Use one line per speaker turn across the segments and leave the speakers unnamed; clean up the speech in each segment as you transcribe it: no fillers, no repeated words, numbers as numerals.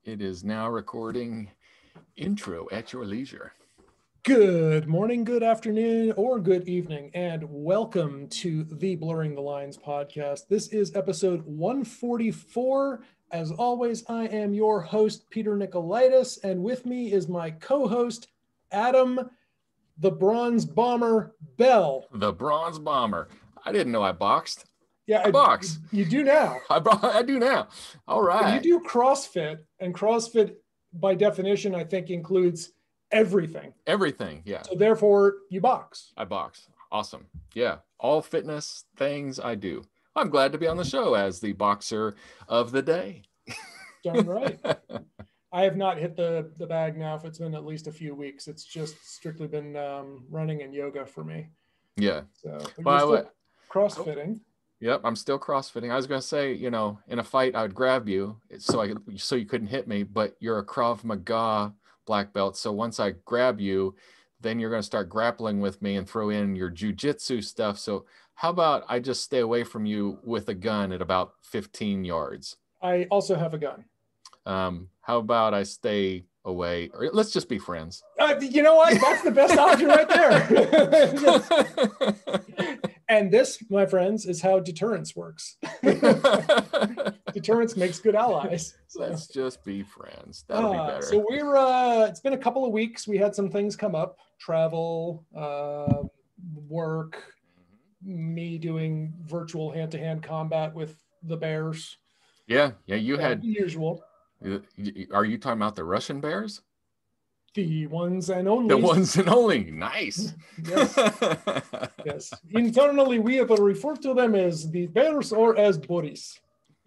It is now recording intro at your leisure.
Good morning, good afternoon, or good evening, and welcome to the Blurring the Lines podcast. This is episode 144. As always, I am your host, Peter Nicolaitis, and with me is my co-host, Adam, the Bronze Bomber Bell.
The Bronze Bomber. I didn't know I boxed.
Yeah,
I box.
You do now.
I do now. All right.
You do CrossFit, and CrossFit, by definition, I think includes everything.
Everything, yeah.
So therefore, you box.
I box. Awesome. Yeah. All fitness things I do. I'm glad to be on the show as the boxer of the day.
Darn right. I have not hit the bag now if it's been at least a few weeks. It's just strictly been running and yoga for me.
Yeah.
So but you're still crossfitting.
Yep, I'm still crossfitting. I was going to say, in a fight, I would grab you so you couldn't hit me, but you're a Krav Maga black belt. So once I grab you, then you're going to start grappling with me and throw in your jujitsu stuff. So how about I just stay away from you with a gun at about 15 yards?
I also have a gun.
How about I stay away, or let's just be friends?
You know what? That's the best option right there. And this, my friends, is how deterrence works. Deterrence makes good allies.
So. Let's just be friends. That'll be better.
So it's been a couple of weeks. We had some things come up, travel, work, me doing virtual hand-to-hand combat with the bears.
Yeah. You had
usual.
Are you talking about the Russian bears?
The ones and only.
The ones and only. Nice.
Yes. Yes. Internally, we will refer to them as the bears or as Boris.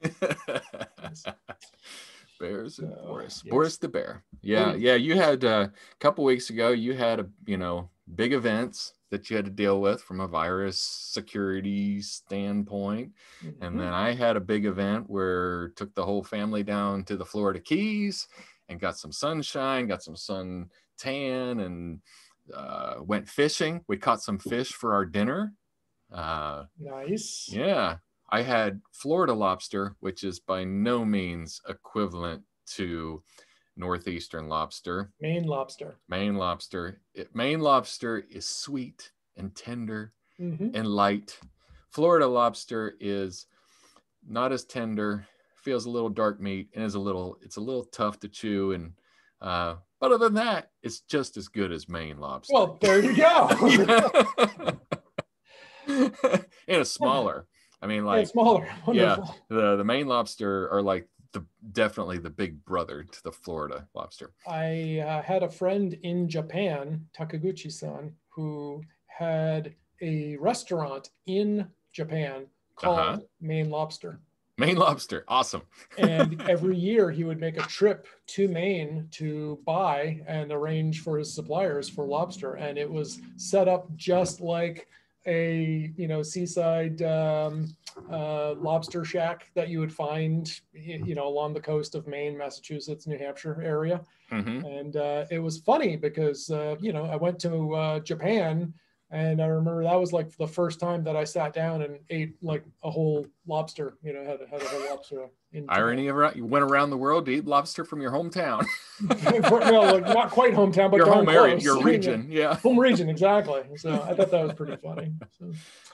Yes. Bears and Boris.
Yes.
Boris the bear. Yeah. You had a couple weeks ago, you had big events that you had to deal with from a virus security standpoint. Mm-hmm. And then I had a big event where took the whole family down to the Florida Keys and got some sunshine, got some sun tan, and went fishing. We caught some fish for our dinner.
Nice.
Yeah. I had Florida lobster, which is by no means equivalent to northeastern lobster.
Maine lobster.
Maine lobster is sweet and tender and light. Florida lobster is not as tender, feels a little dark meat, and it's a little tough to chew. And but other than that, it's just as good as Maine lobster.
Well, there you go.
And it's smaller. I mean, like
smaller. Wonderful.
Yeah, the Maine lobster are like definitely the big brother to the Florida lobster.
I had a friend in Japan, Takaguchi-san, who had a restaurant in Japan called Maine Lobster.
Maine lobster, awesome.
And every year he would make a trip to Maine to buy and arrange for his suppliers for lobster, and it was set up just like a seaside lobster shack that you would find along the coast of Maine, Massachusetts, New Hampshire area. Mm-hmm. And it was funny because I went to Japan, and I remember that was like the first time that I sat down and ate like a whole lobster. Had a whole lobster.
Irony of you went around the world to eat lobster from your hometown.
Well, like not quite hometown, but
your home area,
close.
Your region, yeah.
Home region, exactly. So I thought that was pretty funny. So.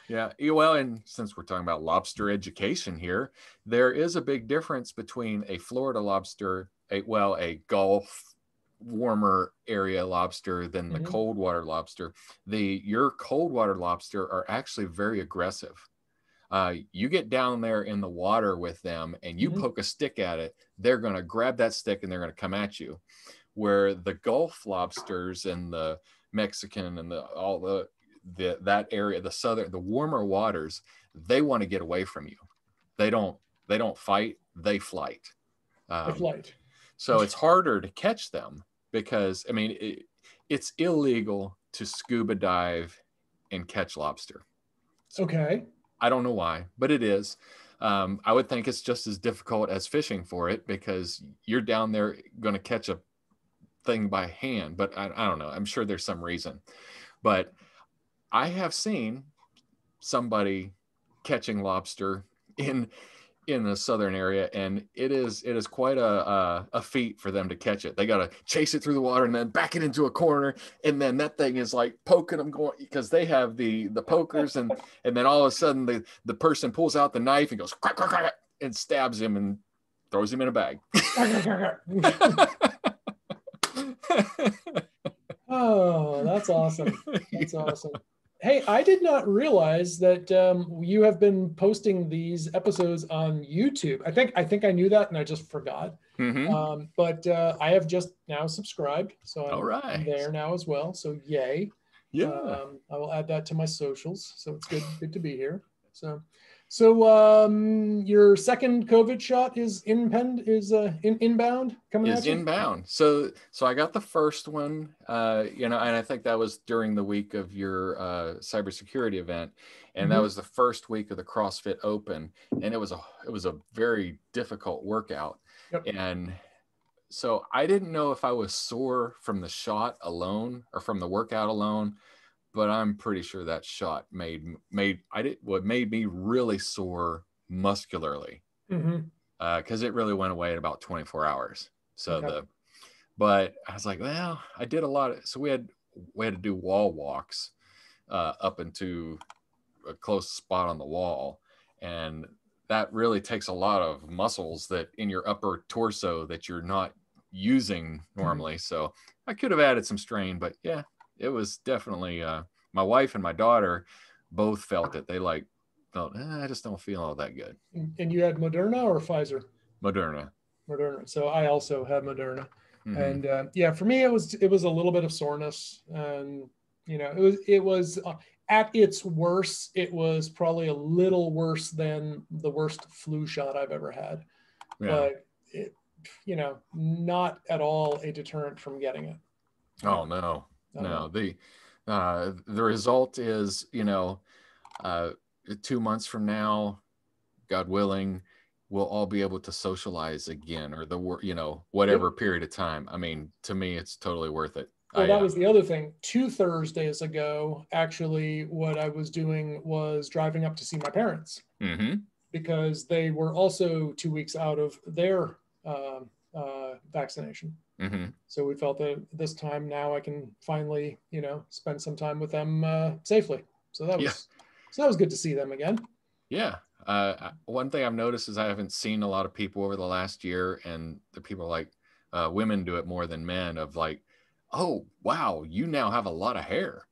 Yeah, well, and since we're talking about lobster education here, there is a big difference between a Florida lobster, a Gulf warmer area lobster than the cold water lobster. Your cold water lobster are actually very aggressive. You get down there in the water with them and you poke a stick at it, they're going to grab that stick and they're going to come at you. Where the Gulf lobsters and the Mexican and that area, the warmer waters, they want to get away from you. They don't fight, they flight. So it's harder to catch them because, it's illegal to scuba dive and catch lobster.
Okay.
I don't know why, but it is. I would think it's just as difficult as fishing for it because you're down there going to catch a thing by hand, but I don't know. I'm sure there's some reason. But I have seen somebody catching lobster in in the southern area, and it is quite a feat for them to catch it. They got to chase it through the water and then back it into a corner, and then that thing is like poking them, going, because they have the pokers, and then all of a sudden the person pulls out the knife and goes crack, crack, crack, and stabs him and throws him in a bag.
Oh, that's awesome. That's awesome. Hey, I did not realize that you have been posting these episodes on YouTube. I think I knew that and I just forgot. But I have just now subscribed, so I'm there now as well. So yay!
Yeah,
I will add that to my socials. So it's good to be here. So your second COVID shot is inbound coming at you?
Inbound. So I got the first one, and I think that was during the week of your cybersecurity event, and that was the first week of the CrossFit Open, and it was a very difficult workout.
Yep.
And so I didn't know if I was sore from the shot alone or from the workout alone, but I'm pretty sure that shot made me really sore muscularly, because it really went away in about 24 hours. So but I was like, well, I did a lot so we had to do wall walks up into a close spot on the wall, and that really takes a lot of muscles that in your upper torso that you're not using normally. So I could have added some strain, but yeah, it was definitely my wife and my daughter both felt it. They felt, I just don't feel all that good.
And you had Moderna or Pfizer?
Moderna.
So I also had Moderna. And for me, it was a little bit of soreness, and it was at its worst, it was probably a little worse than the worst flu shot I've ever had. But it, not at all a deterrent from getting it.
Oh no. The result is 2 months from now, God willing, we'll all be able to socialize again, or whatever period of time. I mean, to me, it's totally worth it.
Well, that was the other thing. 2 Thursdays ago, actually, what I was doing was driving up to see my parents, because they were also 2 weeks out of their vaccination. So we felt that this time now I can finally, spend some time with them safely. So that was good to see them again.
Yeah. One thing I've noticed is I haven't seen a lot of people over the last year, and the people like women do it more than men, of like, oh, wow, you now have a lot of hair.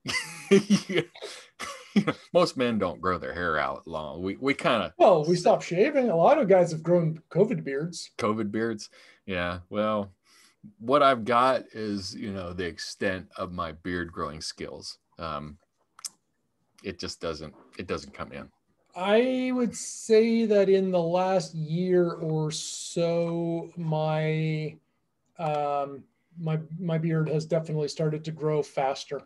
Most men don't grow their hair out long. We kind of...
Well, we stopped shaving. A lot of guys have grown COVID beards.
Yeah. Well, what I've got is, the extent of my beard growing skills. It just doesn't come in.
I would say that in the last year or so, my beard has definitely started to grow faster.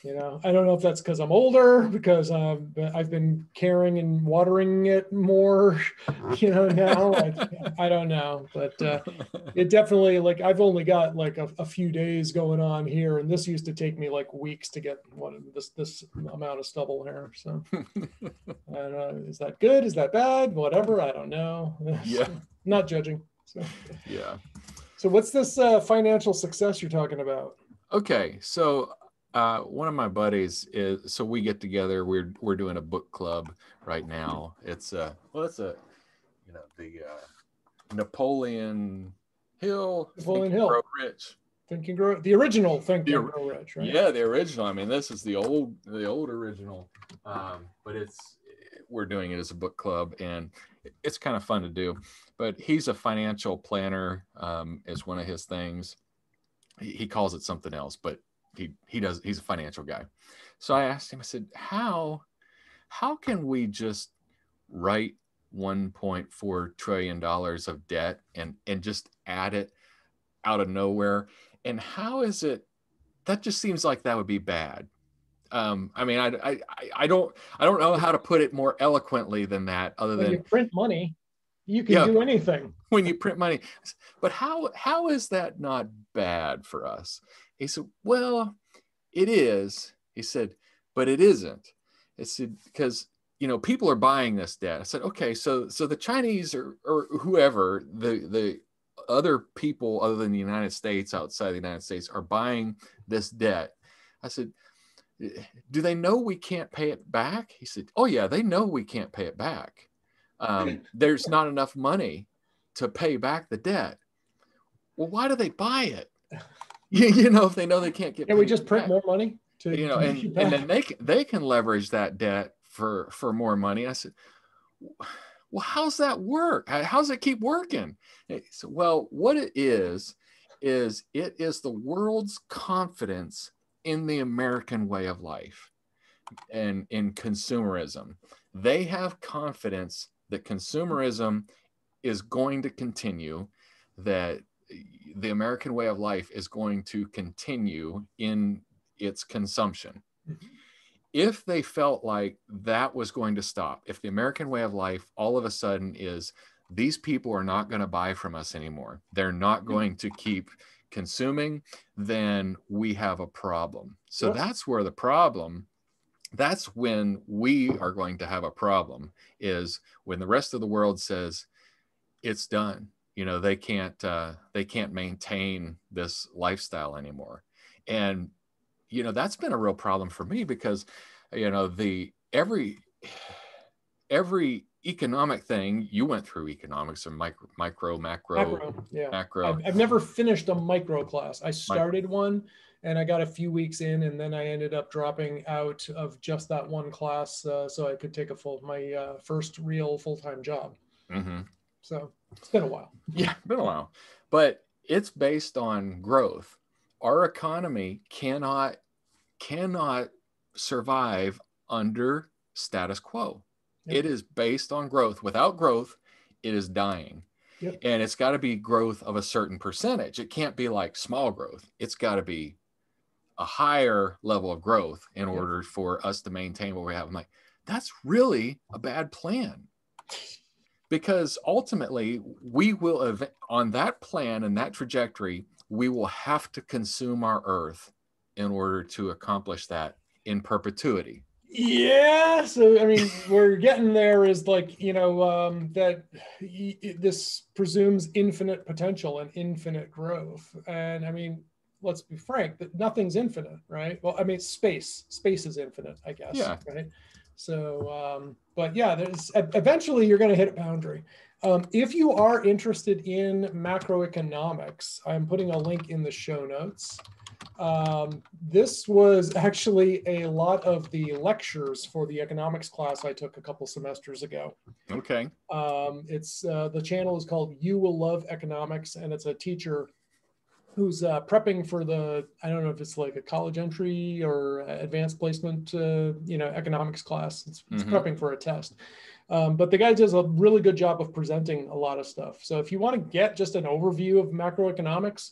I don't know if that's because I'm older, because I've been caring and watering it more, now. I don't know, but it definitely, like, I've only got like a few days going on here, and this used to take me like weeks to get this amount of stubble hair. So I don't know, is that good? Is that bad? Whatever, I don't know.
Yeah.
Not judging. So.
Yeah.
So what's this financial success you're talking about?
Okay, so one of my buddies is, so we get together. We're doing a book club right now. It's the Napoleon Hill. Grow Rich.
Think and Grow, the original Think and Grow Rich, right?
Yeah, the original. I mean, this is the old original, but we're doing it as a book club, and it's kind of fun to do. But he's a financial planner, is one of his things. He calls it something else, but he's a financial guy. So I asked him, I said, how can we just write $1.4 trillion of debt and just add it out of nowhere? And how is it, that just seems like that would be bad. I mean, I don't know how to put it more eloquently than that, other than
you print money, you can do anything
when you print money. But how is that not bad for us? He said, well, it is. He said, but it isn't. He said, because, people are buying this debt. I said, okay, so the Chinese or whoever, the other people other than the United States, outside the United States, are buying this debt. I said, do they know we can't pay it back? He said, oh yeah, they know we can't pay it back. There's not enough money to pay back the debt. Well, why do they buy it? If they know they can't get.
Can we just print more money to
and then they can leverage that debt for more money. I said, well, how's that work? How's it keep working? So, well, what it is it is the world's confidence in the American way of life and in consumerism. They have confidence that consumerism is going to continue, that the American way of life is going to continue in its consumption. Mm-hmm. If they felt like that was going to stop, if the American way of life all of a sudden is these people are not going to buy from us anymore, they're not going to keep consuming, then we have a problem. So that's where that's when we are going to have a problem, is when the rest of the world says it's done. They can't maintain this lifestyle anymore. And that's been a real problem for me, because every economic thing, you went through economics or macro.
Yeah.
Macro.
I've never finished a micro class. I started one and I got a few weeks in, and then I ended up dropping out of just that one class so I could take my first real full-time job.
Mm-hmm.
So it's been a while.
Yeah, been a while. But it's based on growth. Our economy cannot survive under status quo. Yep. It is based on growth. Without growth, it is dying. Yep. And it's got to be growth of a certain percentage. It can't be like small growth. It's got to be a higher level of growth in order for us to maintain what we have. I'm like, that's really a bad plan. Because ultimately, we will, on that plan and that trajectory, we will have to consume our earth in order to accomplish that in perpetuity.
Yeah. So, I mean, we're getting there is like, this presumes infinite potential and infinite growth. And I mean, let's be frank, that nothing's infinite, right? Well, I mean, space is infinite, I guess.
Yeah.
Right. So, but yeah, there's eventually you're going to hit a boundary. If you are interested in macroeconomics, I'm putting a link in the show notes. This was actually a lot of the lectures for the economics class I took a couple semesters ago.
Okay.
It's the channel is called You Will Love Economics, and it's a teacher who's prepping for I don't know if it's like a college entry or advanced placement, economics class. It's prepping for a test. But the guy does a really good job of presenting a lot of stuff. So if you want to get just an overview of macroeconomics,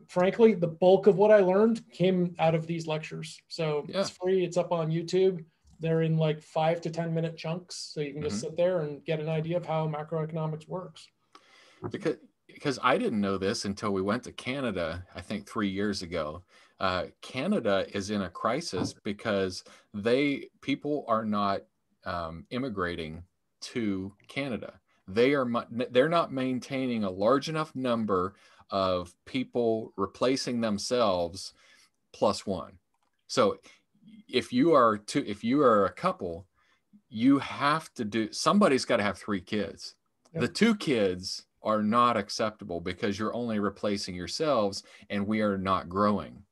frankly, the bulk of what I learned came out of these lectures. So It's free. It's up on YouTube. They're in like 5 to 10 minute chunks. So you can just sit there and get an idea of how macroeconomics works.
Because I didn't know this until we went to Canada, I think 3 years ago. Canada is in a crisis because people are not immigrating to Canada. They're not maintaining a large enough number of people replacing themselves plus one. So if you are a couple, you have to somebody's got to have 3 kids. Yep. The 2 kids are not acceptable because you're only replacing yourselves and we are not growing.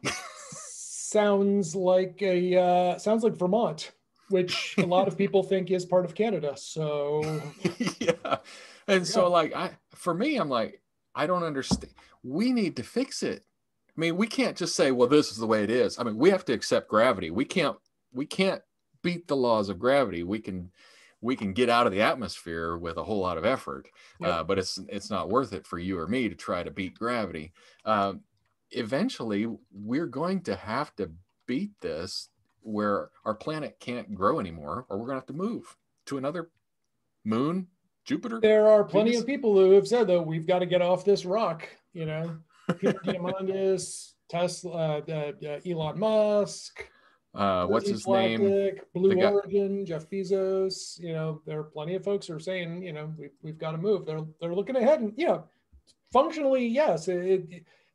Sounds like Vermont, which a lot of people think is part of Canada. So
yeah. And so for me, I'm like, I don't understand. We need to fix it. I mean, we can't just say, well, this is the way it is. I mean, we have to accept gravity. We can't beat the laws of gravity. We can get out of the atmosphere with a whole lot of effort, but it's not worth it for you or me to try to beat gravity. Eventually, we're going to have to beat this where our planet can't grow anymore, or we're going to have to move to another moon, Jupiter.
There are plenty of people who have said, though, we've got to get off this rock. Peter Diamandis, Tesla, Elon Musk.
What's
Virgin
his name?
Galactic,
The
Blue
guy.
Origin, Jeff Bezos. There are plenty of folks who are saying, we've got to move. They're looking ahead, and functionally, yes.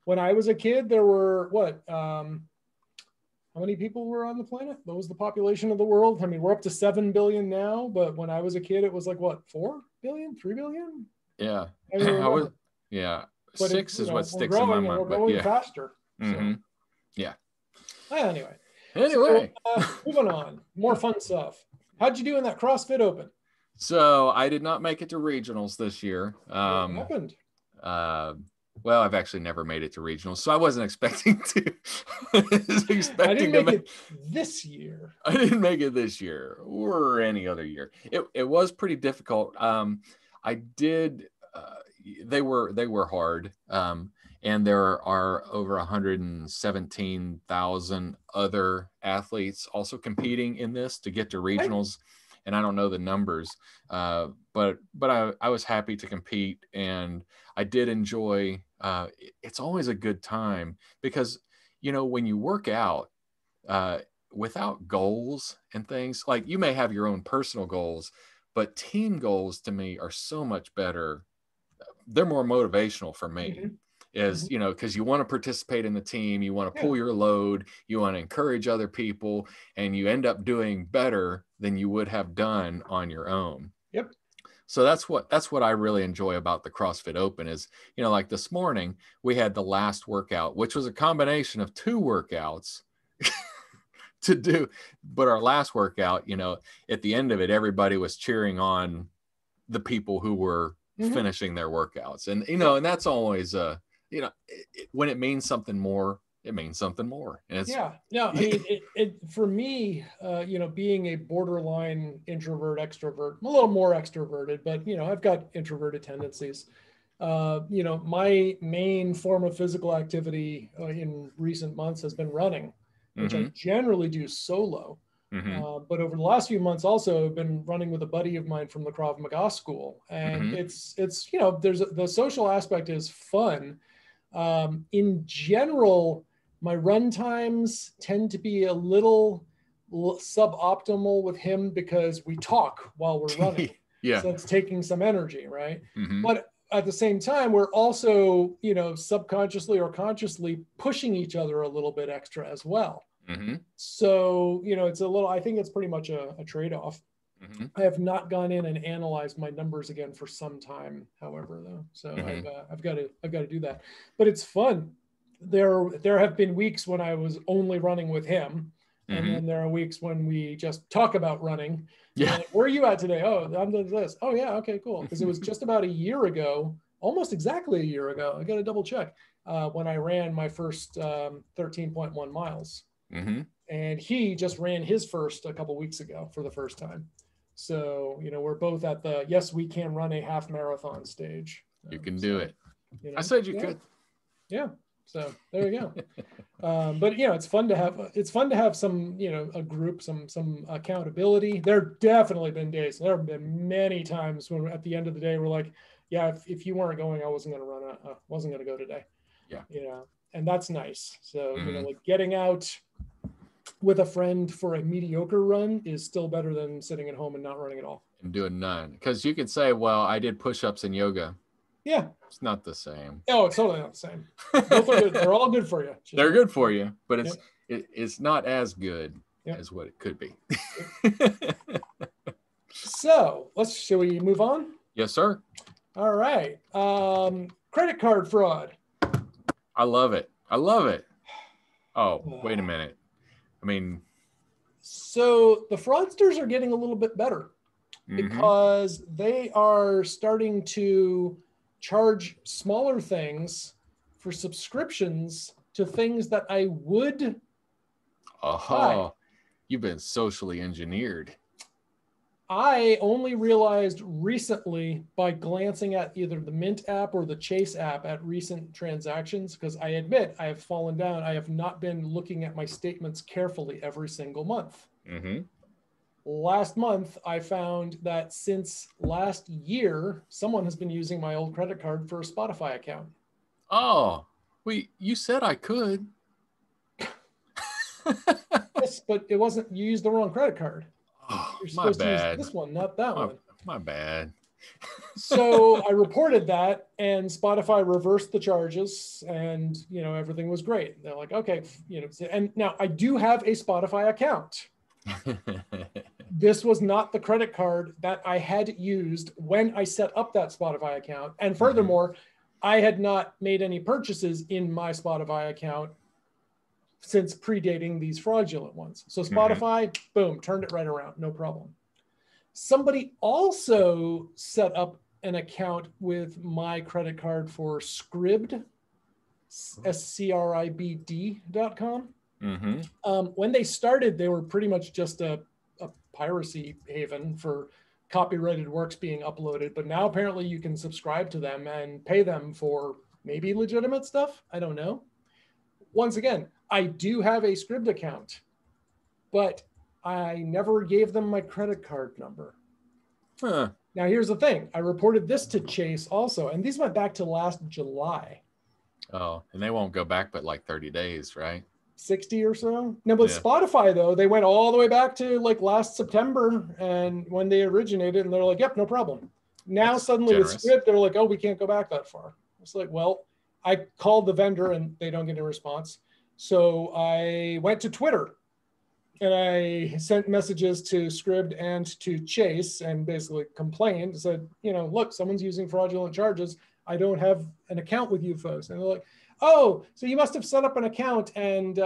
When I was a kid, there were how many people were on the planet? What was the population of the world? I mean, we're up to 7 billion now, but when I was a kid, it was like what, 4 billion, 3 billion?
Yeah.
I don't
I was.
remember.
Yeah.
But
Six is what
we're
sticks in my
growing and we're
mind. But
growing
yeah.
faster.
Mm-hmm.
So
Yeah.
anyway.
Anyway.
So, moving on. More fun stuff. How'd you do in that CrossFit Open?
So I did not make it to regionals this year.
What happened?
Well, I've actually never made it to regionals, so I wasn't expecting to.
I didn't make it this year.
I didn't make it this year or any other year. It was pretty difficult. I did. They were hard. And there are over 117,000 other athletes also competing in this to get to regionals. And I don't know the numbers, but I was happy to compete, and I did enjoy. It's always a good time because when you work out without goals and things, like you may have your own personal goals, but team goals to me are so much better. They're more motivational for me.
Mhm.
Is because you want to participate in the team, you want to pull your load, you want to encourage other people, and you end up doing better than you would have done on your own.
Yep.
So that's what I really enjoy about the CrossFit Open is, like this morning we had the last workout, which was a combination of 2 workouts to do, but our last workout, at the end of it, everybody was cheering on the people who were finishing their workouts, and and that's always when it means something more, it means something more. And it's,
I mean, it for me, being a borderline introvert, extrovert, I'm a little more extroverted, but I've got introverted tendencies. My main form of physical activity in recent months has been running, which I generally do solo. But over the last few months, also I've been running with a buddy of mine from the Krav Maga school, and it's there's the social aspect is fun. In general, my run times tend to be a little suboptimal with him because we talk while we're running. So it's taking some energy, right? But at the same time, we're also, subconsciously or consciously pushing each other a little bit extra as well. So, it's I think it's pretty much a trade-off. I have not gone in and analyzed my numbers again for some time, however, though. So I've got to do that. But it's fun. There have been weeks when I was only running with him, and then there are weeks when we just talk about running.
Yeah.
Where are you at today? Oh, I'm doing this. Oh yeah, okay, cool. Because it was just about a year ago, almost exactly a year ago. I got to double check when I ran my first 13.1 miles. And he just ran his first a couple weeks ago for the first time. So, we're both at the, yes, we can run a half marathon stage.
You can do it. I said you could.
Yeah. So there you go. But it's fun to have some, a group, some accountability. There definitely been days. There have been many times when at the end of the day, we're like, yeah, if you weren't going, I wasn't going to run. Wasn't going to go today.
Yeah.
And that's nice. So, like getting out with a friend for a mediocre run is still better than sitting at home and not running at all.
And doing none. Because you could say, well, I did push-ups in yoga.
Yeah.
It's not the same.
Oh, it's totally not the same. Both are good. They're all good for you.
They're good for you, but it's not as good as what it could be.
So shall we move on?
Yes, sir.
All right. Credit card fraud.
I love it. Oh, wait a minute. I mean,
so the fraudsters are getting a little bit better because they are starting to charge smaller things for subscriptions to things that I would buy.
You've been socially engineered.
I only realized recently by glancing at either the Mint app or the Chase app at recent transactions, because I admit I have fallen down. I have not been looking at my statements carefully every single month. Last month, I found that since last year, someone has been using my old credit card for a Spotify account.
Oh, wait, you said I could.
Yes, but it wasn't, you used the wrong credit card.
Oh,
You're
my
supposed to use
bad.
this one, not that
My,
one.
my bad.
So I reported that, and Spotify reversed the charges, and everything was great. They're like, okay, and now I do have a Spotify account. This was not the credit card that I had used when I set up that Spotify account. And furthermore, I had not made any purchases in my Spotify account since predating these fraudulent ones. So Spotify, boom, turned it right around, no problem. Somebody also set up an account with my credit card for Scribd, SCRIBD.com. When they started, they were pretty much just a piracy haven for copyrighted works being uploaded. But now apparently you can subscribe to them and pay them for maybe legitimate stuff. I don't know. Once again, I do have a Scribd account, but I never gave them my credit card number. Now, here's the thing. I reported this to Chase also, and these went back to last July.
Oh, and they won't go back but like 30 days, right?
60 or so. Now, with Spotify, though, they went all the way back to like last September, and when they originated, and they're like, yep, no problem. Now, that's suddenly generous. With Scribd, they're like, oh, we can't go back that far. It's like, well, I called the vendor, and they don't get a response. So I went to Twitter, and I sent messages to Scribd and to Chase and basically complained, said, look, someone's using fraudulent charges. I don't have an account with you folks. And they're like, oh, so you must have set up an account, and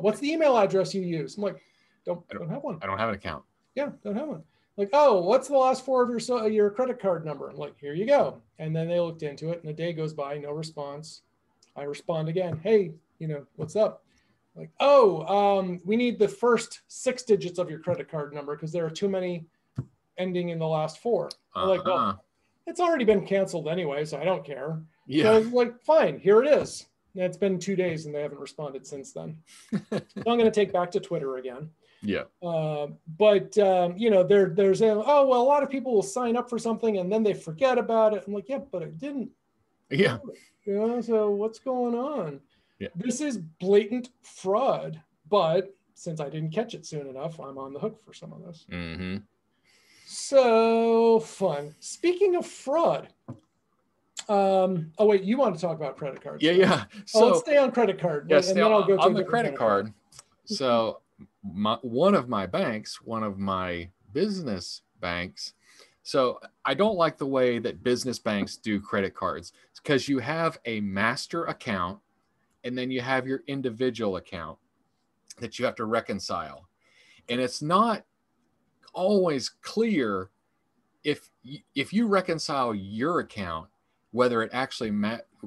what's the email address you use? I'm like, don't have one.
I don't have an account.
Yeah, don't have one. Like, oh, what's the last four of your credit card number? I'm like, here you go. And then they looked into it, and a day goes by, no response. I respond again, hey, what's up? Like, oh, we need the first 6 digits of your credit card number because there are too many ending in the last 4. I'm like, well, it's already been canceled anyway, so I don't care. Yeah. So I was like, fine, here it is. And it's been 2 days and they haven't responded since then. So I'm going to take back to Twitter again.
Yeah.
But there's a lot of people will sign up for something and then they forget about it. I'm like, yeah, but I didn't.
Yeah.
So what's going on?
Yeah.
This is blatant fraud, but since I didn't catch it soon enough, I'm on the hook for some of this.
Mm-hmm.
So fun. Speaking of fraud, wait, you want to talk about credit cards?
Yeah.
So let's stay on credit card.
Yes, and then I'll go to the credit card. So one of my business banks. So I don't like the way that business banks do credit cards because you have a master account and then you have your individual account that you have to reconcile. And it's not always clear if you reconcile your account, whether it actually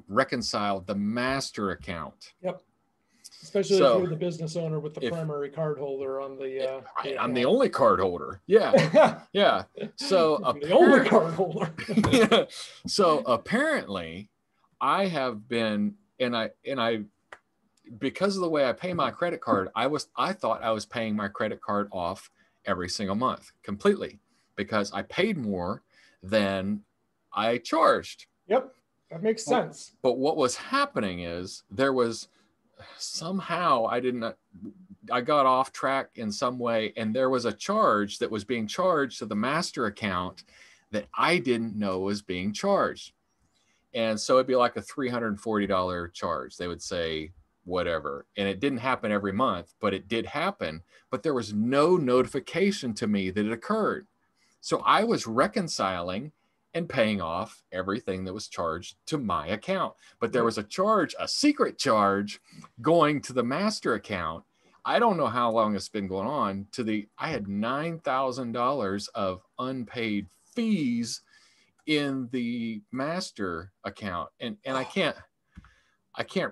reconciled the master account.
Yep. Especially if you're the business owner with the primary card holder on the
I'm the only card holder. Yeah. Yeah. So
the only card holder.
Yeah. So apparently I have been, and I because of the way I pay my credit card, I thought I was paying my credit card off every single month completely because I paid more than I charged.
Yep. That makes sense.
But what was happening is there was somehow I got off track in some way, and there was a charge that was being charged to the master account that I didn't know was being charged. And so it'd be like a $340 charge. They would say whatever. And it didn't happen every month, but it did happen. But there was no notification to me that it occurred. So I was reconciling and paying off everything that was charged to my account. But there was a secret charge going to the master account. I don't know how long it's been going on I had $9,000 of unpaid fees in the master account. And I can't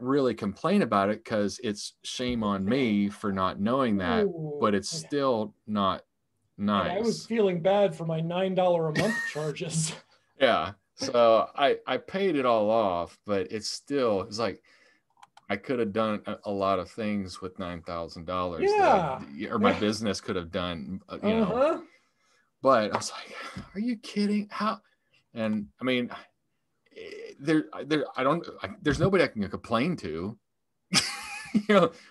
really complain about it because it's shame on me for not knowing that, but it's still not nice.
And I was feeling bad for my $9 a month charges.
Yeah. So I paid it all off, but it's like I could have done a lot of things with $9,000.
Yeah.
Or my business could have done, know. But I was like, are you kidding? How? And I mean, there's nobody I can complain to.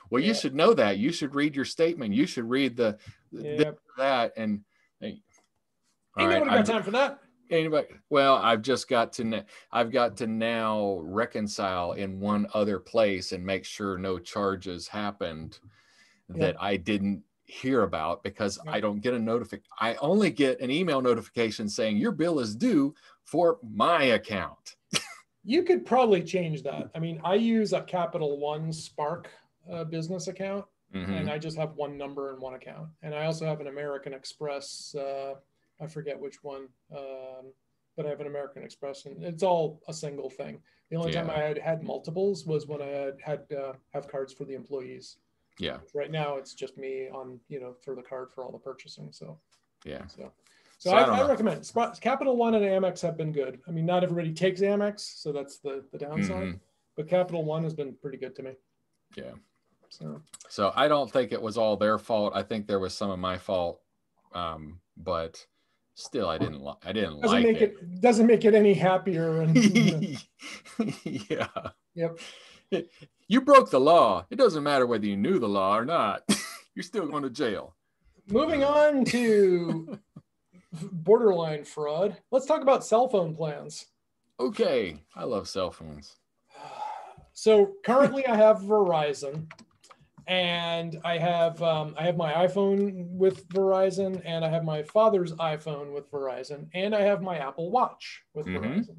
Well, you should know that. You should read your statement. You should read that. And hey,
ain't nobody got time for that.
Anybody? Well, I've got to now reconcile in one other place and make sure no charges happened that I didn't hear about, because I don't get a notification. I only get an email notification saying your bill is due for my account.
You could probably change that. I mean, I use a Capital One Spark business account, and I just have one number in one account. And I also have an American Express. I forget which one, but I have an American Express, and it's all a single thing. The only time I had multiples was when I had have cards for the employees.
Yeah.
Right now, it's just me on, for the card for all the purchasing. So, So I recommend Capital One and Amex have been good. I mean, not everybody takes Amex, so that's the downside. But Capital One has been pretty good to me.
Yeah.
So
I don't think it was all their fault. I think there was some of my fault, but still, I didn't like it.
Doesn't make it any happier. And,
Yeah.
Yep.
You broke the law. It doesn't matter whether you knew the law or not. You're still going to jail.
Moving on to borderline fraud. Let's talk about cell phone plans.
Okay. I love cell phones.
So currently I have Verizon, and I have my iPhone with Verizon, and I have my father's iPhone with Verizon, and I have my Apple Watch with Verizon.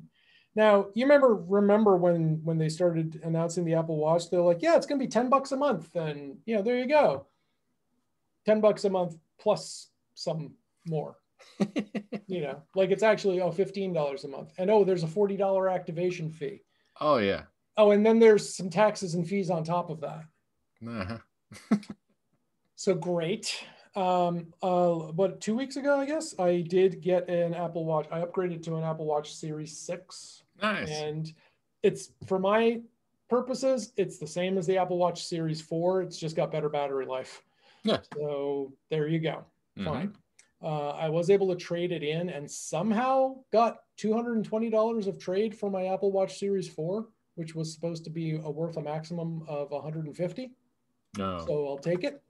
Now, you remember when they started announcing the Apple Watch, they're like, yeah, it's going to be $10 a month. And, there you go. $10 a month plus some more, like it's actually, $15 a month. And, there's a $40 activation fee.
Oh, yeah.
Oh, and then there's some taxes and fees on top of that. So great. But 2 weeks ago, I guess, I did get an Apple Watch. I upgraded to an Apple Watch Series 6.
Nice.
And it's, for my purposes, it's the same as the Apple Watch Series 4. It's just got better battery life.
Yeah.
So there you go. Fine. I was able to trade it in and somehow got $220 of trade for my Apple Watch Series 4, which was supposed to be worth a maximum of $150.
No.
So I'll take it.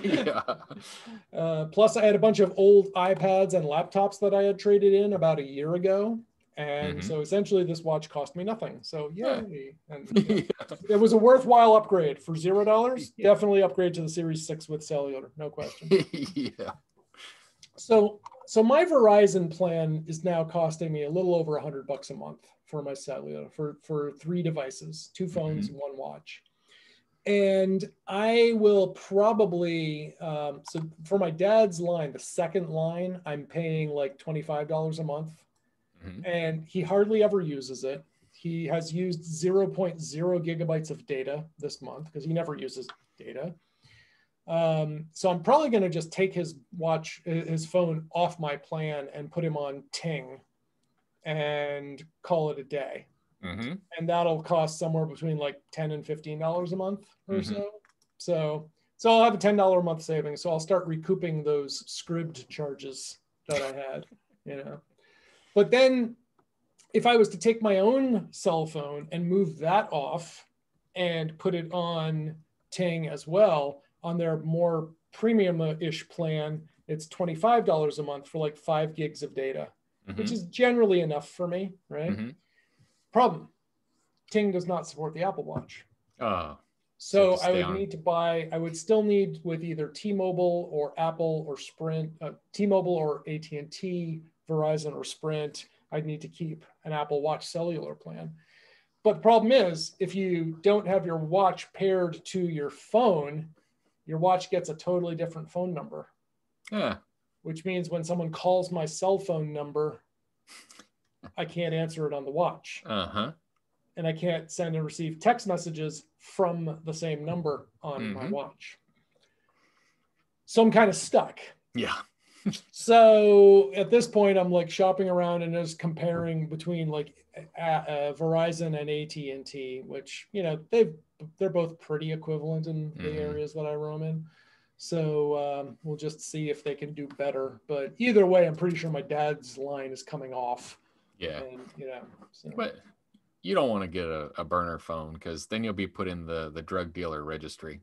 Yeah.
Plus, I had a bunch of old iPads and laptops that I had traded in about a year ago. And so essentially this watch cost me nothing. So yay. And it was a worthwhile upgrade for $0. Definitely upgrade to the Series 6 with cellular, no question.
Yeah.
So my Verizon plan is now costing me a little over $100 a month for my cellular for 3 devices, 2 phones and 1 watch. And I will probably, so for my dad's line, the second line, I'm paying like $25 a month. And he hardly ever uses it. He has used 0.0 gigabytes of data this month because he never uses data. So I'm probably going to just take his phone off my plan and put him on Ting and call it a day. And that'll cost somewhere between like $10 and $15 a month or so. So I'll have a $10 a month savings. So I'll start recouping those Scribd charges that I had, But then if I was to take my own cell phone and move that off and put it on Ting as well, on their more premium-ish plan, it's $25 a month for like 5 gigs of data, which is generally enough for me, right? Problem, Ting does not support the Apple Watch. So I would still need with either T-Mobile or Apple or Sprint, T-Mobile or AT&T, Verizon or Sprint, I'd need to keep an Apple Watch cellular plan. But the problem is, if you don't have your watch paired to your phone, your watch gets a totally different phone number. Which means when someone calls my cell phone number, I can't answer it on the watch. And I can't send and receive text messages from the same number on my watch. So I'm kind of stuck.
Yeah.
So at this point, I'm like shopping around and just comparing between like Verizon and AT&T, which, they're both pretty equivalent in the areas that I roam in. So we'll just see if they can do better. But either way, I'm pretty sure my dad's line is coming off.
Yeah.
And, so.
you don't want to get a burner phone because then you'll be put in the drug dealer registry.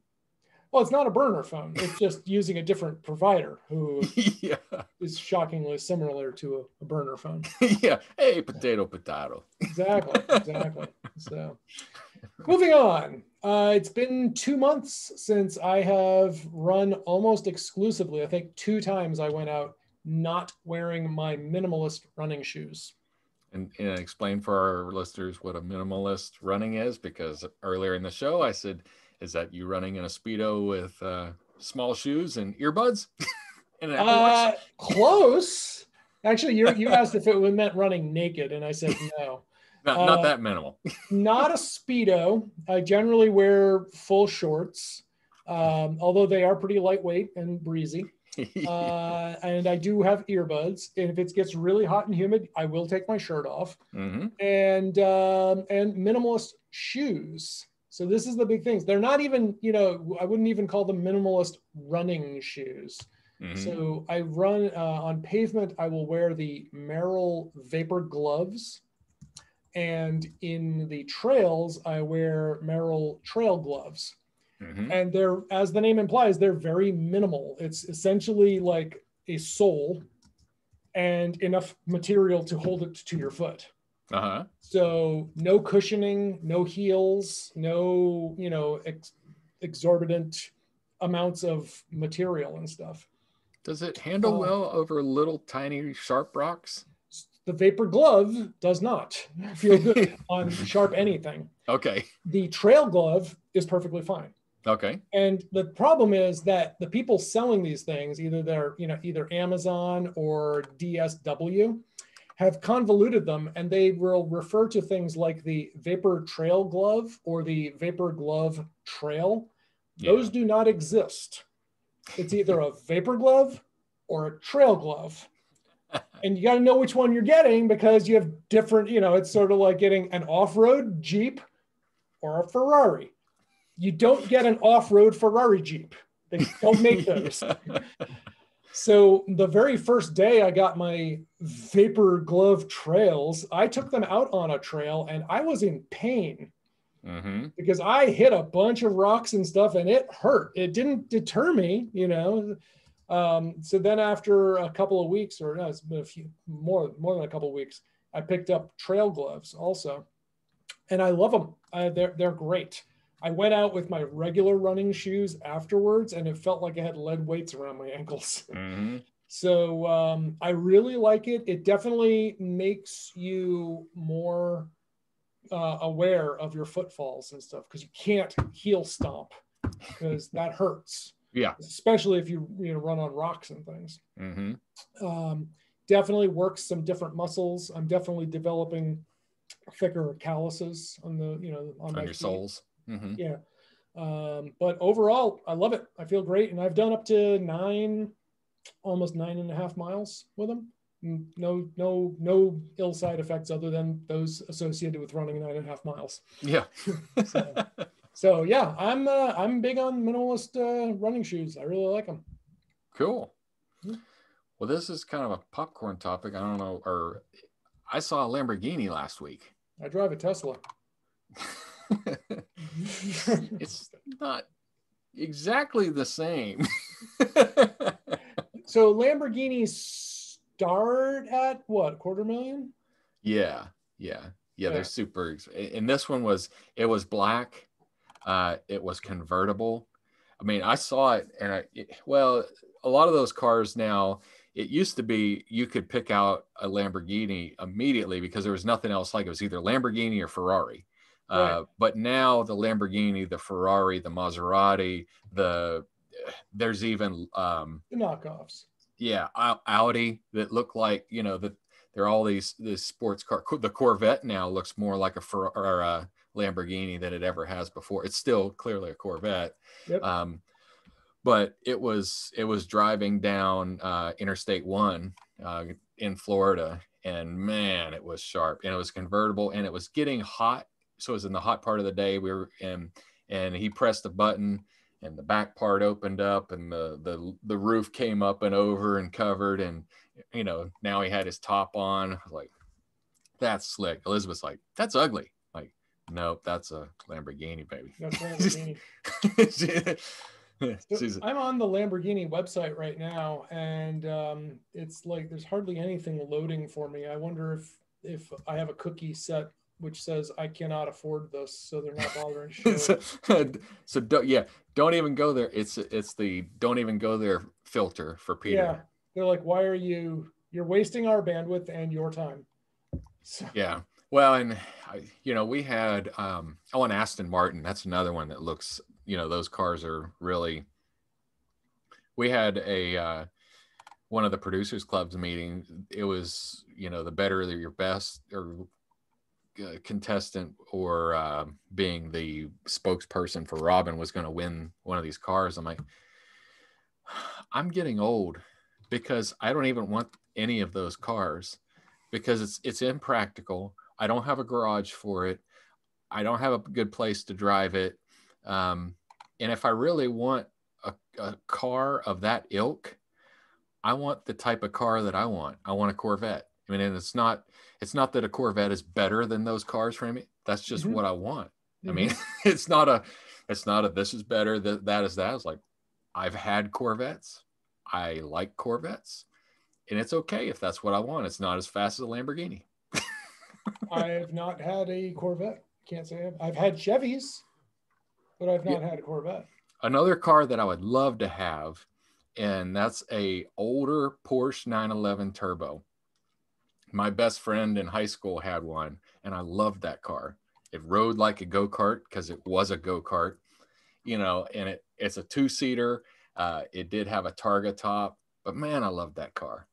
Well, it's not a burner phone. It's just using a different provider who
Yeah.
is shockingly similar to a burner phone.
Yeah. Hey, potato.
Exactly. So, moving on. It's been 2 months since I have run almost exclusively. I think 2 times I went out not wearing my minimalist running shoes.
And explain for our listeners what a minimalist running is, because earlier in the show I said, is that you running in a Speedo with small shoes and earbuds and an Apple Watch?
Close. Actually, you asked if it meant running naked, and I said no.
Not that minimal.
Not a Speedo. I generally wear full shorts, although they are pretty lightweight and breezy. And I do have earbuds. And if it gets really hot and humid, I will take my shirt off.
Mm-hmm.
And minimalist shoes. So this is the big things. They're not even, I wouldn't even call them minimalist running shoes. Mm-hmm. So I run on pavement. I will wear the Merrell Vapor gloves. And in the trails, I wear Merrell trail gloves. Mm-hmm. And they're, as the name implies, they're very minimal. It's essentially like a sole and enough material to hold it to your foot.
Uh-huh.
So no cushioning, no heels, no, exorbitant amounts of material and stuff.
Does it handle well over little tiny sharp rocks?
The Vapor glove does not feel good on sharp anything.
Okay.
The trail glove is perfectly fine.
Okay.
And the problem is that the people selling these things, either they're, either Amazon or DSW, have convoluted them, and they will refer to things like the Vapor Trail glove or the Vapor Glove Trail. Yeah. Those do not exist. It's either a Vapor glove or a trail glove. And you got to know which one you're getting, because you have different, it's sort of like getting an off-road Jeep or a Ferrari. You don't get an off-road Ferrari Jeep. They don't make those. So the very first day I got my Vapor Glove trails, I took them out on a trail and I was in pain. Mm-hmm. Because I hit a bunch of rocks and stuff and it hurt. It didn't deter me, So then after a couple of weeks, or no, it's been a few more than a couple of weeks, I picked up trail gloves also. And I love them. They're great. I went out with my regular running shoes afterwards, and it felt like I had lead weights around my ankles. Mm-hmm. So I really like it. It definitely makes you more aware of your footfalls and stuff, because you can't heel stomp, because that hurts.
Yeah.
Especially if you run on rocks and things. Mm-hmm. Definitely works some different muscles. I'm definitely developing thicker calluses on the on my
your
feet. Soles.
Mm-hmm.
Yeah. But overall, I love it. I feel great. And I've done up to almost 9.5 miles with them. No ill side effects other than those associated with running 9.5 miles.
Yeah.
So yeah, I'm big on minimalist running shoes. I really like them.
Cool. Mm-hmm. Well, this is kind of a popcorn topic. I don't know, or I saw a Lamborghini last week.
I drive a Tesla.
It's not exactly the same.
So Lamborghinis start at what, $250,000?
Yeah. They're super. And this one was black. It was convertible. I mean, I saw it, and a lot of those cars now, it used to be you could pick out a Lamborghini immediately because there was nothing else like it. It was either Lamborghini or Ferrari. Right. But now the Lamborghini, the Ferrari, the Maserati, there's even
the knockoffs.
Yeah, Audi that look like, that they're all these sports car. The Corvette now looks more like a Lamborghini than it ever has before. It's still clearly a Corvette. Yep. But it was driving down Interstate 1 in Florida, and man, it was sharp, and it was convertible, and it was getting hot. So it was in the hot part of the day. We were in, and he pressed a button, and the back part opened up, and the roof came up and over and covered, and now he had his top on. I was like, that's slick. Elizabeth's like, that's ugly. Nope, that's a Lamborghini, baby.
That's Lamborghini. So I'm on the Lamborghini website right now, and it's like there's hardly anything loading for me. I wonder if I have a cookie set which says I cannot afford this, so they're not bothering to show it.
So don't even go there. It's the don't even go there filter for Peter.
Yeah, they're like, why are you're wasting our bandwidth and your time. So.
Yeah. Well, and we had on Aston Martin. That's another one that looks, those cars are really. We had a one of the producers clubs meeting. It was the better your best or contestant or being the spokesperson for Robin was going to win one of these cars. I'm like, I'm getting old because I don't even want any of those cars because it's impractical. I don't have a garage for it. I don't have a good place to drive it. And if I really want a car of that ilk, I want the type of car that I want. I want a Corvette. I mean, and it's not that a Corvette is better than those cars for me. That's just what I want. I mean, it's not a this is better, that is that. It's like, I've had Corvettes. I like Corvettes. And it's okay if that's what I want. It's not as fast as a Lamborghini.
I have not had a Corvette. Can't say I've had Chevys, but I've not had a Corvette.
Another car that I would love to have, and that's a older Porsche 911 Turbo. My best friend in high school had one, and I loved that car. It rode like a go-kart because it was a go-kart, and it's a two-seater. It did have a Targa top, but man, I loved that car.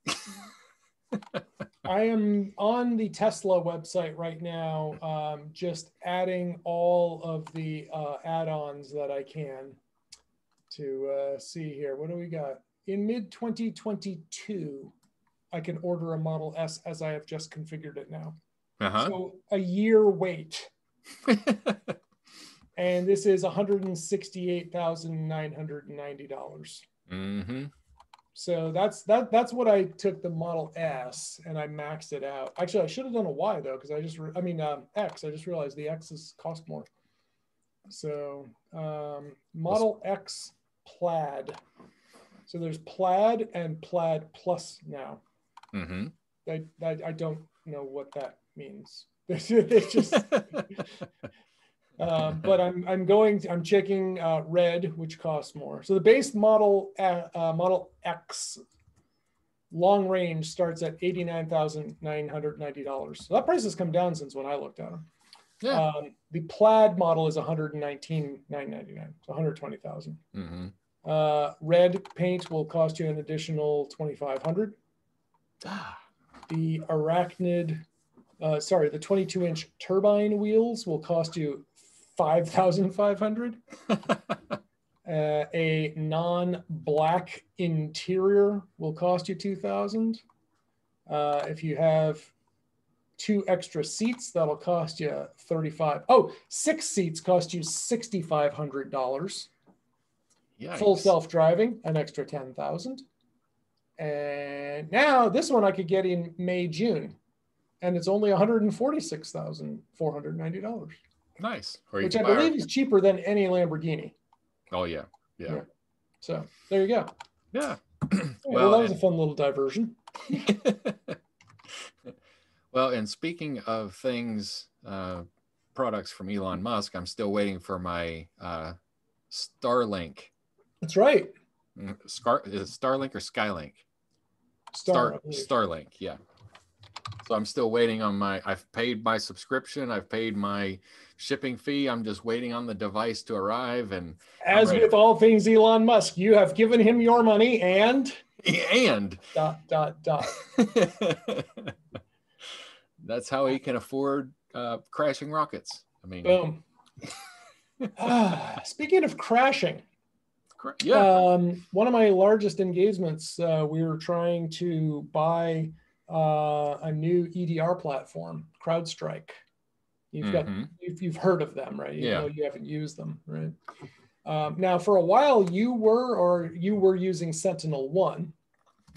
I am on the Tesla website right now, just adding all of the add-ons that I can to see here. What do we got? In mid-2022, I can order a Model S as I have just configured it now. So a year wait. And this is $168,990.
Mm-hmm.
So that's what I took the Model S and I maxed it out. Actually, I should have done a Y though, because X. I just realized the X's cost more. So Model X Plaid. So there's Plaid and Plaid Plus now.
Mm-hmm.
I don't know what that means. It's just. But I'm checking red, which costs more. So the base Model X long range starts at $89,990. So that price has come down since when I looked at them.
Yeah.
The Plaid model is $119,999, so $120,000.
Mm-hmm.
Red paint will cost you an additional $2,500. The Arachnid, the 22-inch turbine wheels will cost you $5,500. A non-black interior will cost you $2,000. If you have 2 extra seats, that'll cost you $35,000. Oh, 6 seats cost you $6,500. Full self-driving, an extra $10,000. And now this one I could get in May, June, and it's only $146,490.
Nice.
Which I believe is cheaper than any Lamborghini.
Oh yeah.
So there you go.
Yeah.
Well, that was a fun little diversion.
Well, and speaking of things, products from Elon Musk, I'm still waiting for my Starlink.
That's right.
Is it Starlink or Skylink? Starlink, yeah. So I'm still waiting on I've paid my subscription. I've paid my shipping fee. I'm just waiting on the device to arrive. And
as with all things Elon Musk, you have given him your money and.
That's how he can afford crashing rockets. I mean,
boom. Speaking of crashing.
Yeah.
One of my largest engagements, we were trying to buy a new EDR platform, CrowdStrike. You've heard of them, right? Even though you haven't used them, right? Now, for a while, you were using SentinelOne.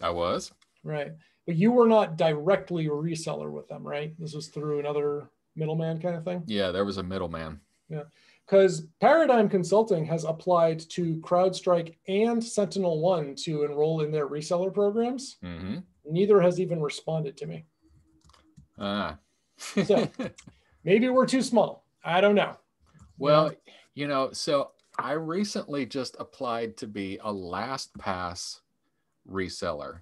I was.
Right, but you were not directly a reseller with them, right? This was through another middleman kind of thing.
Yeah, there was a middleman.
Yeah, because Paradigm Consulting has applied to CrowdStrike and SentinelOne to enroll in their reseller programs.
Mm-hmm.
Neither has even responded to me.
Ah.
So maybe we're too small. I don't know.
Well, so I recently just applied to be a LastPass reseller.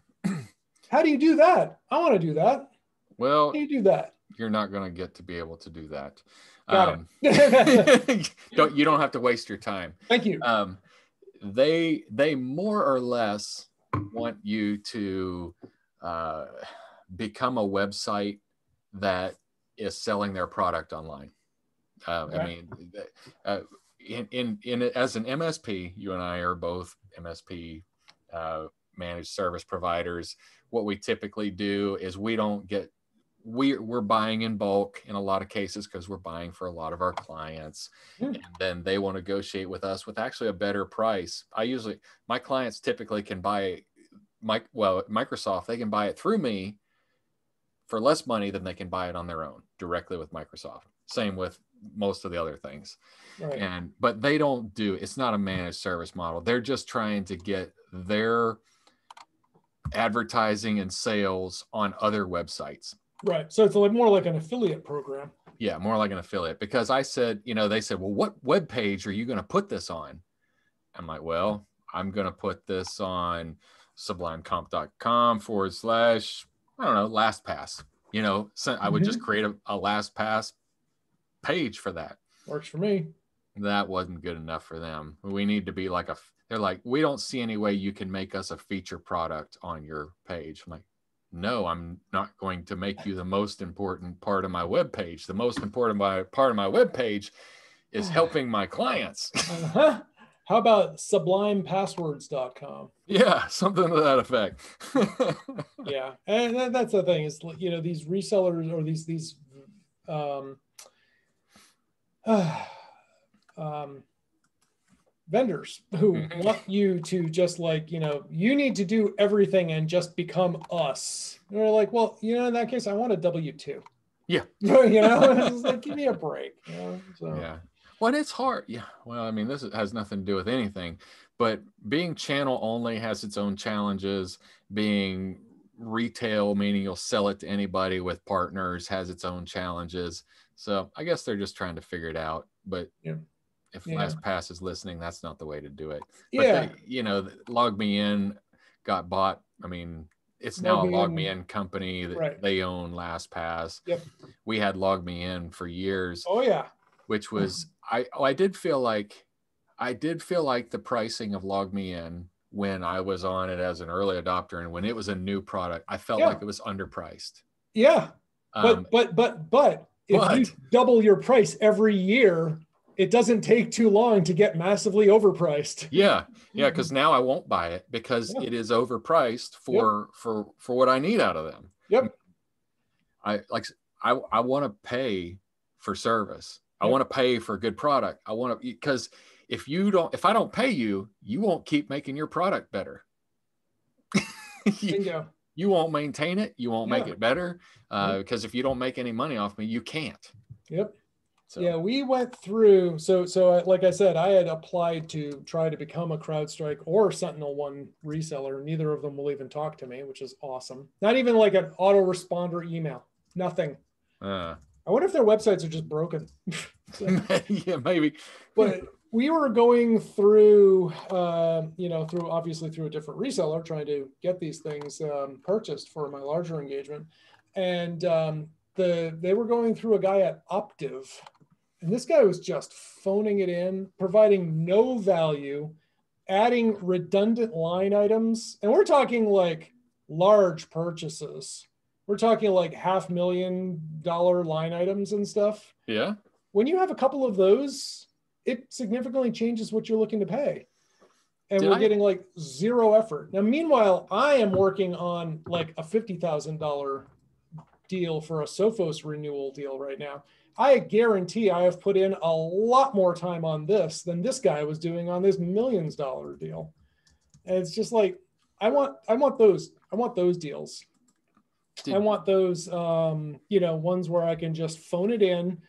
How do you do that? I want to do that.
Well,
how do you do that?
You're not going to get to be able to do that.
Got it.
You don't have to waste your time.
Thank you.
They more or less want you to become a website that is selling their product online. Okay. I mean, in as an MSP, you and I are both MSP managed service providers. What we typically do is we're buying in bulk in a lot of cases because we're buying for a lot of our clients, and then they want to negotiate with us with actually a better price. My clients typically can buy Microsoft, they can buy it through me for less money than they can buy it on their own directly with Microsoft. Same with most of the other things. Right. But they don't it's not a managed service model. They're just trying to get their advertising and sales on other websites.
Right. So it's more like an affiliate program.
Yeah, more like an affiliate. Because I said, they said, well, what web page are you going to put this on? I'm like, well, I'm going to put this on sublimecomp.com / I don't know, LastPass. So I would just create a LastPass page for that.
Works for me.
That wasn't good enough for them. We need to be like they're like, we don't see any way you can make us a feature product on your page. I'm like, no, I'm not going to make you the most important part of my web page. The most important part of my web page is helping my clients.
Uh-huh. How about sublimepasswords.com?
Yeah, something to that effect.
Yeah, and that's the thing is, these resellers or these vendors who want you to just you need to do everything and just become us. And they're like, well, in that case, I want a W-2.
Yeah.
It's like, give me a break. So.
Yeah. Well, it's hard. Yeah. Well, I mean, this has nothing to do with anything, but being channel only has its own challenges. Being retail, meaning you'll sell it to anybody with partners, has its own challenges. So I guess they're just trying to figure it out. But if LastPass is listening, that's not the way to do it. But LogMeIn got bought. I mean, it's now a LogMeIn company that they own LastPass.
Yep.
We had LogMeIn for years.
Oh yeah.
Which was I did feel like the pricing of LogMeIn when I was on it as an early adopter and when it was a new product, I felt like it was underpriced.
Yeah. But if you double your price every year, it doesn't take too long to get massively overpriced.
Yeah. Yeah. Because now I won't buy it because it is overpriced for what I need out of them.
Yep.
I want to pay for service. I want to pay for a good product. I want to, because if I don't pay you, you won't keep making your product better.
Bingo.
You won't maintain it. You won't make it better. Because if you don't make any money off me, you can't.
Yep. So. Yeah, we went through. So like I said, I had applied to try to become a CrowdStrike or SentinelOne reseller. Neither of them will even talk to me, which is awesome. Not even like an autoresponder email. Nothing. I wonder if their websites are just broken.
Yeah, maybe.
But we were going through, obviously through a different reseller, trying to get these things purchased for my larger engagement. And they were going through a guy at Optiv. And this guy was just phoning it in, providing no value, adding redundant line items. And we're talking like large purchases. We're talking like $500,000 line items and stuff.
Yeah.
When you have a couple of those, it significantly changes what you're looking to pay. And we're getting like zero effort. Now, meanwhile, I am working on like a $50,000 deal for a Sophos renewal deal right now. I guarantee I have put in a lot more time on this than this guy was doing on this millions dollar deal. And it's just like, I want those deals. I want those, ones where I can just phone it in,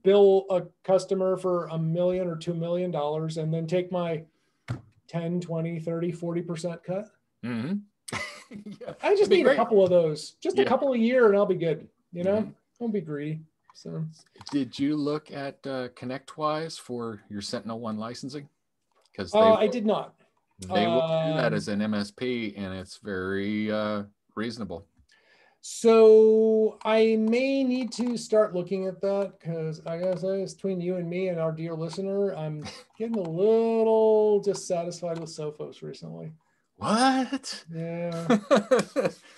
bill a customer for $1 million or $2 million, and then take my 10, 20, 30, 40% cut.
Mm-hmm.
Yeah, I just need a couple of those, just a couple a year, and I'll be good. Don't be greedy. So,
did you look at ConnectWise for your SentinelOne licensing? Because
I did not.
They will do that as an MSP, and it's very reasonable.
So I may need to start looking at that, because I gotta say, it's between you and me and our dear listener, I'm getting a little dissatisfied with Sophos recently.
What?
Yeah.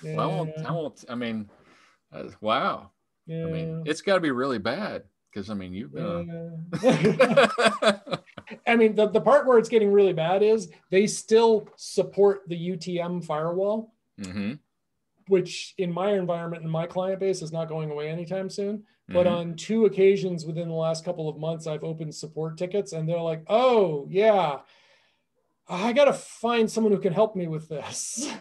Yeah. Well, I won't. I mean, wow.
Yeah.
I mean, it's got to be really bad, because I mean, you've been.
I mean, the part where it's getting really bad is they still support the UTM firewall, which in my environment and my client base is not going away anytime soon. But on 2 occasions within the last couple of months, I've opened support tickets, and they're like, "Oh yeah, I got to find someone who can help me with this."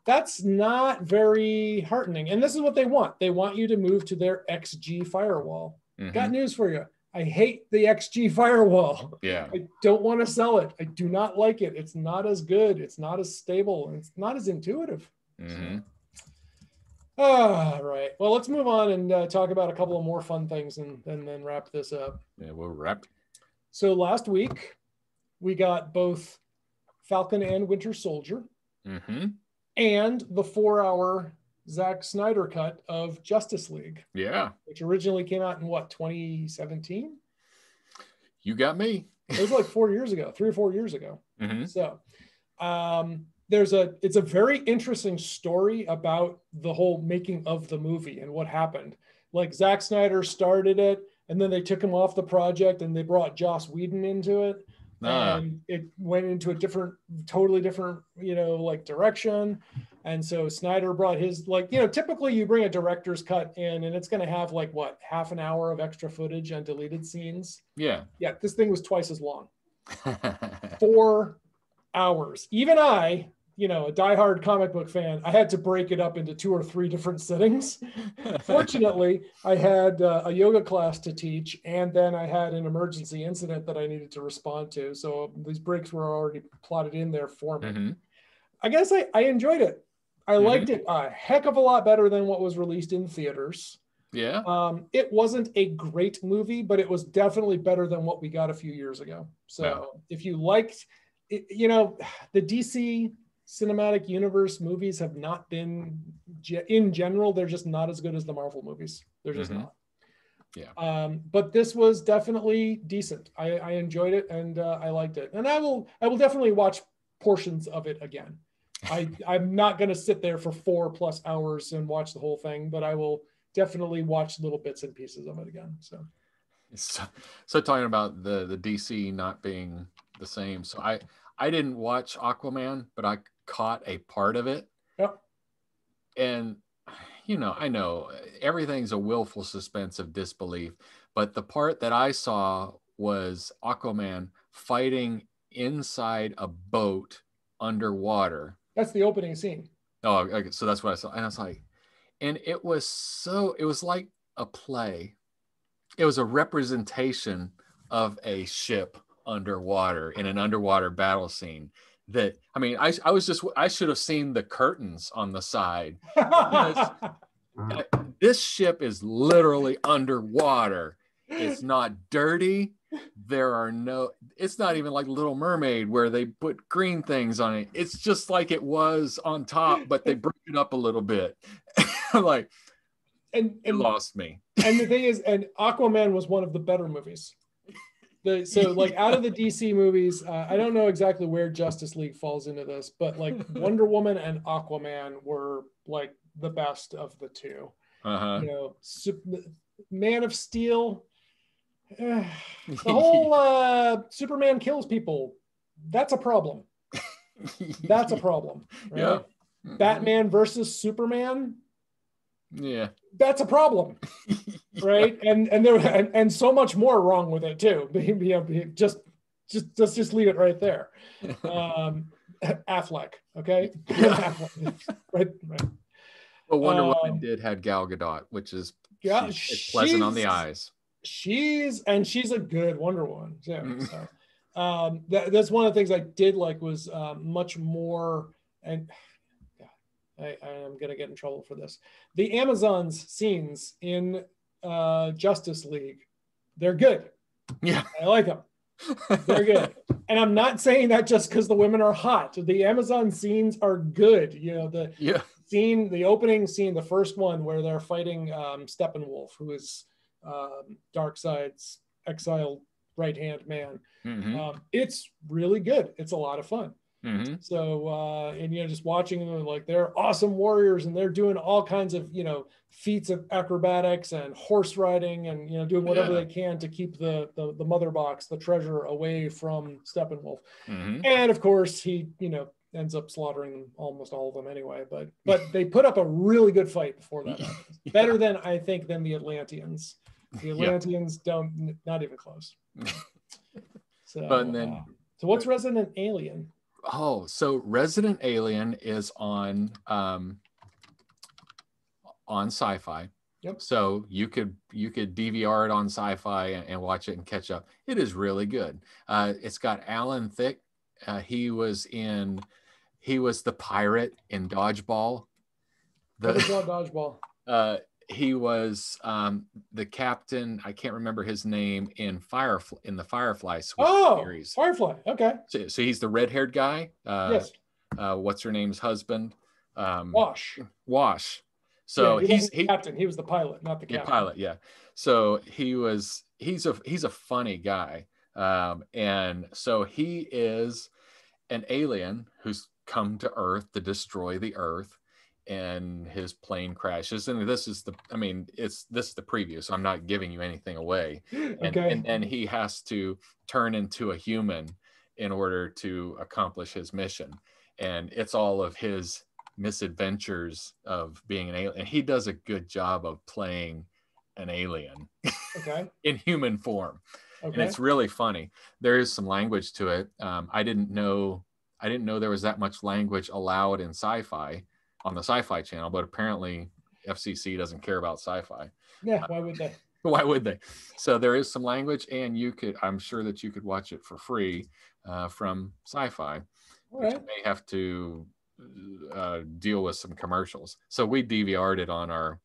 That's not very heartening. And this is what they want. They want you to move to their XG firewall. Got news for you. I hate the XG firewall.
Yeah.
I don't want to sell it. I do not like it. It's not as good. It's not as stable. And it's not as intuitive. All right. Well, let's move on and talk about a couple of more fun things and then wrap this up.
Yeah, we'll wrap.
So last week, we got both Falcon and Winter Soldier and the 4-hour Zack Snyder cut of Justice League.
Yeah. Which
originally came out in 2017?
You got me.
It was like 4 years ago, 3 or 4 years ago. So it's a very interesting story about the whole making of the movie and what happened. Like, Zack Snyder started it, and then they took him off the project and they brought Joss Whedon into it. And it went into a totally different, direction. And so Snyder brought his, typically you bring a director's cut in and it's going to have half an hour of extra footage and deleted scenes.
Yeah.
Yeah. This thing was twice as long. 4 hours. Even I, a diehard comic book fan, I had to break it up into 2 or 3 different sittings. Fortunately, I had a yoga class to teach, and then I had an emergency incident that I needed to respond to. So these breaks were already plotted in there for me. I guess I enjoyed it. I liked it a heck of a lot better than what was released in theaters.
Yeah.
It wasn't a great movie, but it was definitely better than what we got a few years ago. So if you liked it, the DC cinematic universe movies have not been, in general, they're just not as good as the Marvel movies. They're just not. Yeah. But this was definitely decent. I enjoyed it, and I liked it. And I will definitely watch portions of it again. I'm not going to sit there for 4+ hours and watch the whole thing, but I will definitely watch little bits and pieces of it again.
So talking about the DC not being the same. So I didn't watch Aquaman, but I caught a part of it.
Yep.
And, I know everything's a willful suspense of disbelief, but the part that I saw was Aquaman fighting inside a boat underwater.
That's the opening scene.
Oh, okay. So that's what I saw. And I was like, and it was like a play. It was a representation of a ship underwater in an underwater battle scene. That, I mean, I should have seen the curtains on the side. This ship is literally underwater. It's not dirty. It's not even like Little Mermaid where they put green things on it. It's just like it was on top, but they bring it up a little bit. Like, and it lost me.
And the thing is, and Aquaman was one of the better movies. Out of the DC movies, I don't know exactly where Justice League falls into this, but Wonder Woman and Aquaman were the best of the two. Man of Steel, the whole Superman kills people. That's a problem. That's a problem. Right? Yeah. Batman versus Superman.
Yeah,
that's a problem, right? And so much more wrong with it too. Just leave it right there. Affleck, okay?
Yeah.
right.
Well, Wonder Woman had Gal Gadot, which is it's pleasant on the eyes.
She's a good Wonder Woman too.
Mhm.
So that's one of the things I did like was much more, and I am gonna get in trouble for this. The Amazon's scenes in Justice League, they're good.
Yeah,
I like them. They're good. And I'm not saying that just because the women are hot. The Amazon scenes are good. You know, the opening scene, the first one where they're fighting Steppenwolf, who is Darkseid's exiled right-hand man.
Mm-hmm.
It's really good. It's a lot of fun.
Mm-hmm.
So, and just watching them, like they're awesome warriors and they're doing all kinds of, feats of acrobatics and horse riding and, doing whatever they can to keep the mother box, the treasure, away from Steppenwolf.
Mm-hmm.
And of course he, ends up slaughtering them, almost all of them anyway, but they put up a really good fight before that happens. Better than I think than the Atlanteans. The Atlanteans not even close. So, so what's Resident Alien?
Oh, so Resident Alien is on Sci-Fi.
Yep.
So you could DVR it on Sci-Fi and watch it and catch up. It is really good. It's got Alan Thicke. He was the pirate in Dodgeball.
Dodgeball.
He was the captain. I can't remember his name in the Firefly series.
Firefly. Okay.
So he's the red-haired guy.
Yes.
What's her name's husband?
Wash.
So
he's the captain. He was the pilot, not the captain.
Pilot. Yeah. So he's a funny guy, and so he is an alien who's come to Earth to destroy the Earth. And his plane crashes, and this is the preview, so I'm not giving you anything away. And then he has to turn into a human in order to accomplish his mission, and it's all of his misadventures of being an alien. And he does a good job of playing an alien in human form, and it's really funny. There is some language to it. I didn't know there was that much language allowed in Sci-Fi on the Sci-Fi channel, but apparently FCC doesn't care about Sci-Fi.
Yeah, why would they?
Why would they? So there is some language, and I'm sure that you could watch it for free from Sci-Fi. But you may have to deal with some commercials. So we DVR'd it on our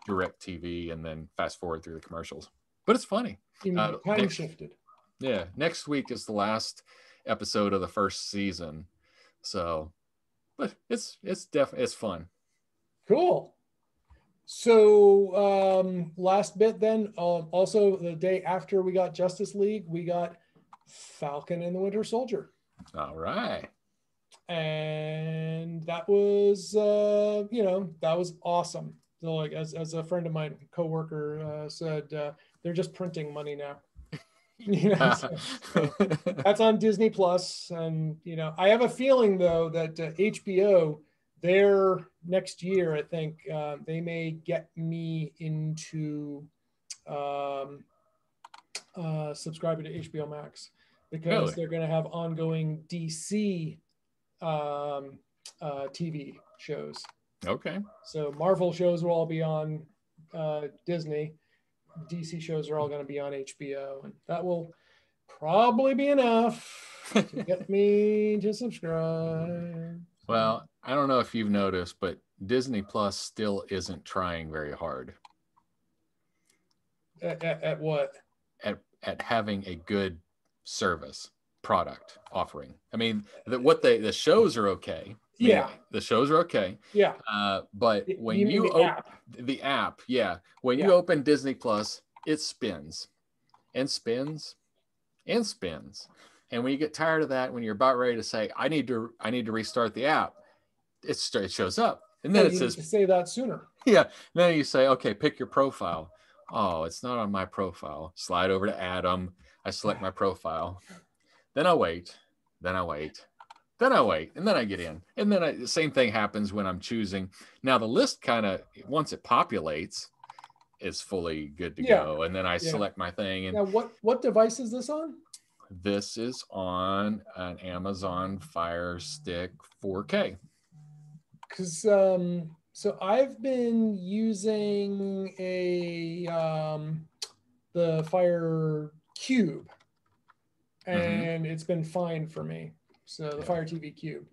DirecTV and then fast forward through the commercials. But it's funny.
Time shifted.
Yeah, next week is the last episode of the first season. So, but it's fun.
Cool. So last bit then, also the day after we got Justice League, we got Falcon and the Winter Soldier.
All right.
And that was that was awesome. So like as a friend of mine, coworker said, they're just printing money now. So that's on Disney Plus. And I have a feeling though that HBO, their next year, I think they may get me into subscribing to HBO Max, because they're going to have ongoing DC TV shows.
Okay.
So Marvel shows will all be on Disney. DC shows are all going to be on HBO, and that will probably be enough to get me to subscribe.
Well, I don't know if you've noticed, but Disney Plus still isn't trying very hard.
At what?
At having a good service product offering. I mean, the shows are okay. The shows are okay.
Yeah.
But when you open the app, when you open Disney Plus, it spins and spins and spins. And when you get tired of that, when you're about ready to say, I need to restart the app, it shows up. And then it says,
say that sooner.
Yeah. And then you say, okay, pick your profile. Oh, it's not on my profile. Slide over to Adam. I select my profile. Then I wait. Then I wait. And then I get in. And then the same thing happens when I'm choosing. Now the list kind of, once it populates, is fully good to go. And then I select my thing. And
now what device is this on?
this is on an Amazon Fire Stick 4K.
Because so I've been using the Fire Cube, and it's been fine for me. So the Fire TV Cube.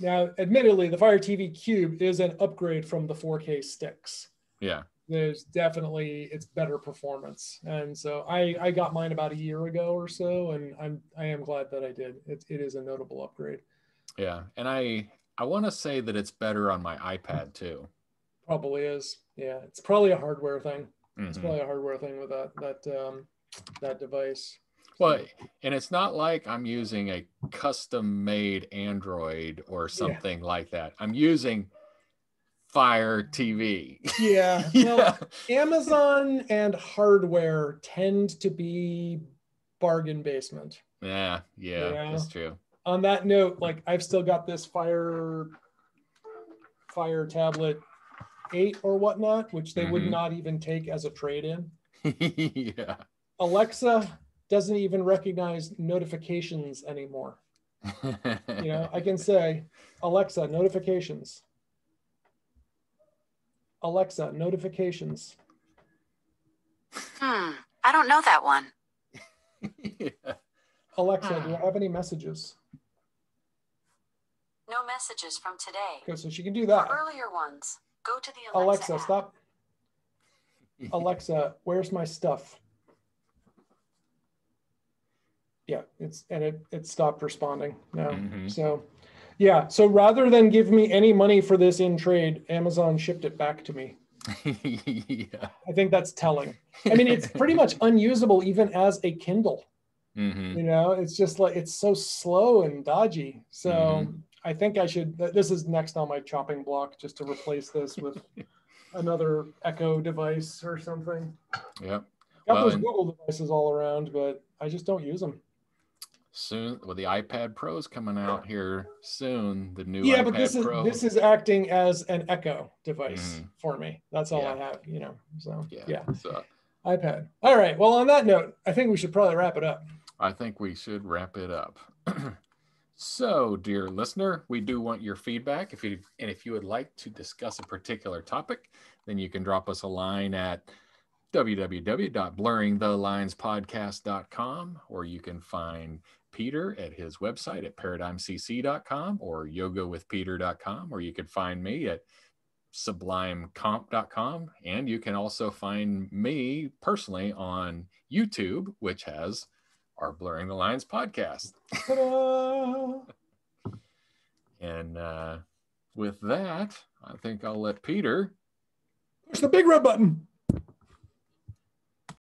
Now, admittedly, the Fire TV Cube is an upgrade from the 4K sticks.
Yeah.
There's definitely, it's better performance. And so I got mine about a year ago or so, and I am glad that I did. It is a notable upgrade.
Yeah. And I want to say that it's better on my iPad too.
Probably is. Yeah. It's probably a hardware thing. It's probably a hardware thing with that device.
Well, and it's not like I'm using a custom made Android or something like that. I'm using Fire TV.
Yeah. Well, Amazon and hardware tend to be bargain basement.
Yeah, that's true.
On that note, like I've still got this Fire Tablet 8 or whatnot, which they would not even take as a trade-in.
Yeah.
Alexa doesn't even recognize notifications anymore. I can say, Alexa, notifications. Alexa, notifications.
I don't know that one.
Yeah.
Alexa, do I have any messages?
No messages from today.
Okay, so she can do that.
For earlier ones, go to the
Alexa
app.
Stop. Alexa, where's my stuff? Yeah, it stopped responding now. So yeah, so rather than give me any money for this in trade, Amazon shipped it back to me.
Yeah.
I think that's telling. I mean, it's pretty much unusable even as a Kindle. It's just like, it's so slow and dodgy. So I think I should, this is next on my chopping block, just to replace this with another Echo device or something.
Yep.
Got those Google devices all around, but I just don't use them.
Soon, well, the iPad Pro is coming out here soon. The new iPad Pro.
This is acting as an Echo device for me. That's all I have, So yeah. So iPad. All right. Well, on that note, I think we should probably wrap it up.
I think we should wrap it up. So, dear listener, we do want your feedback. If you would like to discuss a particular topic, then you can drop us a line at www.blurringthelinespodcast.com, or you can find Peter at his website at paradigmcc.com or yogawithpeter.com, or you can find me at sublimecomp.com, and you can also find me personally on YouTube, which has our Blurring the Lines podcast. And with that, I think I'll let Peter
push the big red button.